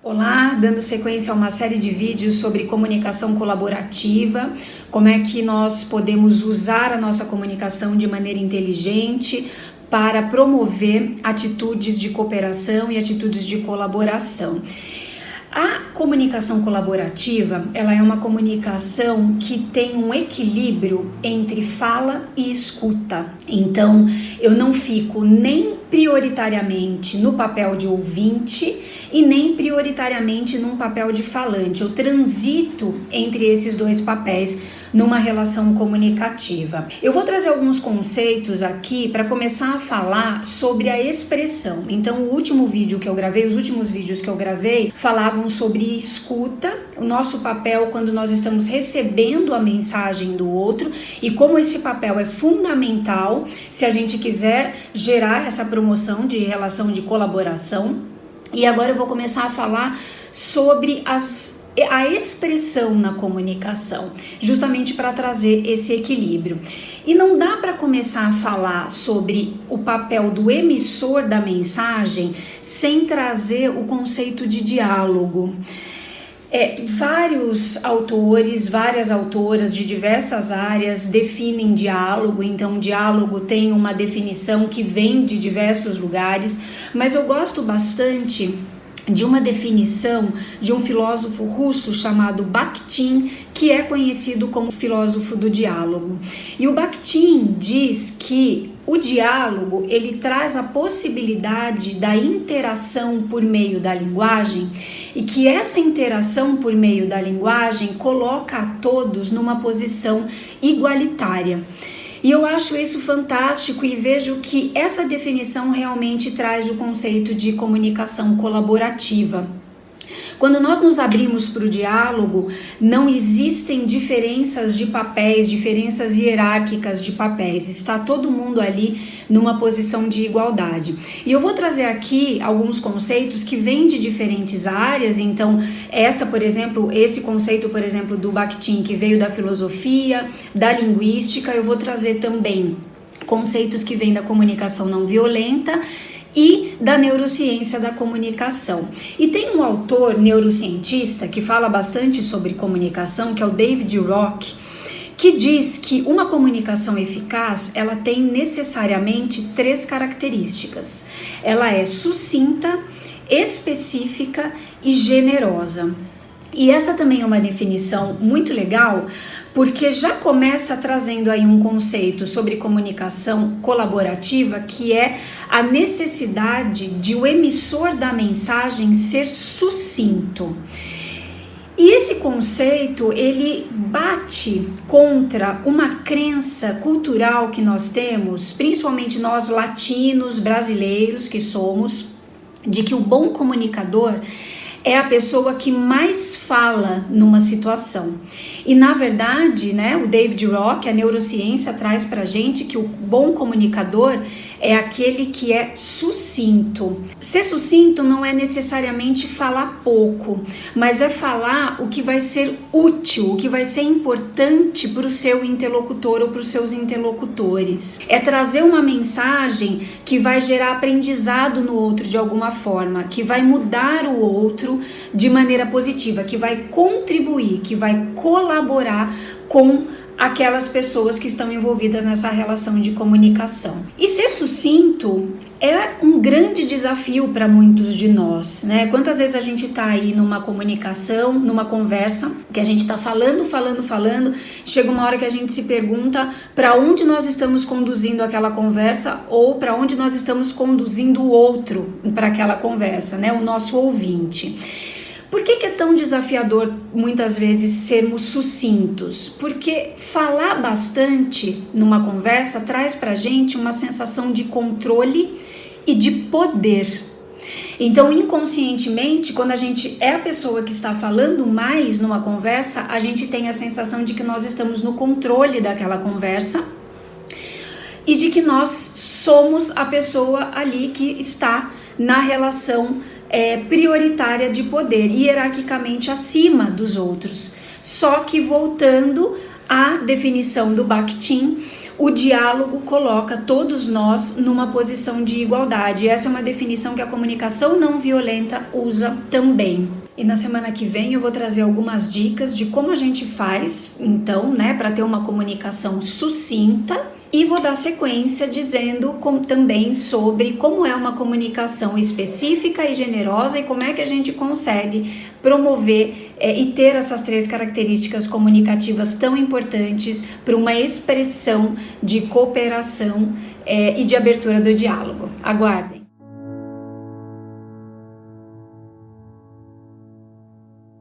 Olá, dando sequência a uma série de vídeos sobre comunicação colaborativa, como é que nós podemos usar a nossa comunicação de maneira inteligente para promover atitudes de cooperação e atitudes de colaboração. A comunicação colaborativa, ela é uma comunicação que tem um equilíbrio entre fala e escuta. Então, eu não fico nem prioritariamente no papel de ouvinte e nem prioritariamente num papel de falante. Eu transito entre esses dois papéis numa relação comunicativa. Eu vou trazer alguns conceitos aqui para começar a falar sobre a expressão. Então, os últimos vídeos que eu gravei falavam sobre escuta, o nosso papel quando nós estamos recebendo a mensagem do outro e como esse papel é fundamental se a gente quiser gerar essa promoção de relação de colaboração. E agora eu vou começar a falar sobre a expressão na comunicação, justamente para trazer esse equilíbrio. E não dá para começar a falar sobre o papel do emissor da mensagem sem trazer o conceito de diálogo. Vários autores, várias autoras de diversas áreas definem diálogo, então diálogo tem uma definição que vem de diversos lugares, mas eu gosto bastante de uma definição de um filósofo russo chamado Bakhtin, que é conhecido como filósofo do diálogo. E o Bakhtin diz que o diálogo, ele traz a possibilidade da interação por meio da linguagem e que essa interação por meio da linguagem coloca a todos numa posição igualitária. E eu acho isso fantástico e vejo que essa definição realmente traz o conceito de comunicação colaborativa. Quando nós nos abrimos para o diálogo, não existem diferenças de papéis, diferenças hierárquicas de papéis. Está todo mundo ali numa posição de igualdade. E eu vou trazer aqui alguns conceitos que vêm de diferentes áreas. Então, esse conceito, por exemplo, do Bakhtin, que veio da filosofia, da linguística, eu vou trazer também conceitos que vêm da comunicação não violenta e da neurociência da comunicação. E tem um autor neurocientista que fala bastante sobre comunicação, que é o David Rock, que diz que uma comunicação eficaz, ela tem necessariamente 3 características. Ela é sucinta, específica e generosa. E essa também é uma definição muito legal, porque já começa trazendo aí um conceito sobre comunicação colaborativa, que é a necessidade de o emissor da mensagem ser sucinto. E esse conceito, ele bate contra uma crença cultural que nós temos, principalmente nós latinos, brasileiros que somos, de que o bom comunicador é a pessoa que mais fala numa situação. E na verdade, o David Rock, a neurociência, traz pra gente que o bom comunicador é aquele que é sucinto. Ser sucinto não é necessariamente falar pouco, mas é falar o que vai ser útil, o que vai ser importante para o seu interlocutor ou para os seus interlocutores. É trazer uma mensagem que vai gerar aprendizado no outro de alguma forma, que vai mudar o outro de maneira positiva, que vai contribuir, que vai colaborar com aquelas pessoas que estão envolvidas nessa relação de comunicação. E ser sucinto é um grande desafio para muitos de nós, Quantas vezes a gente está aí numa comunicação, numa conversa, que a gente está falando, chega uma hora que a gente se pergunta para onde nós estamos conduzindo aquela conversa ou para onde nós estamos conduzindo o outro para aquela conversa, o nosso ouvinte. Por que é tão desafiador muitas vezes sermos sucintos? Porque falar bastante numa conversa traz pra gente uma sensação de controle e de poder. Então, inconscientemente, quando a gente é a pessoa que está falando mais numa conversa, a gente tem a sensação de que nós estamos no controle daquela conversa e de que nós somos a pessoa ali que está na relação prioritária de poder, hierarquicamente acima dos outros. Só que voltando à definição do Bakhtin, O diálogo coloca todos nós numa posição de igualdade. Essa é uma definição que a comunicação não violenta usa também. E na semana que vem eu vou trazer algumas dicas de como a gente faz, então, para ter uma comunicação sucinta, e vou dar sequência dizendo também sobre como é uma comunicação específica e generosa e como é que a gente consegue promover e ter essas 3 características comunicativas tão importantes para uma expressão de cooperação e de abertura do diálogo. Aguardem!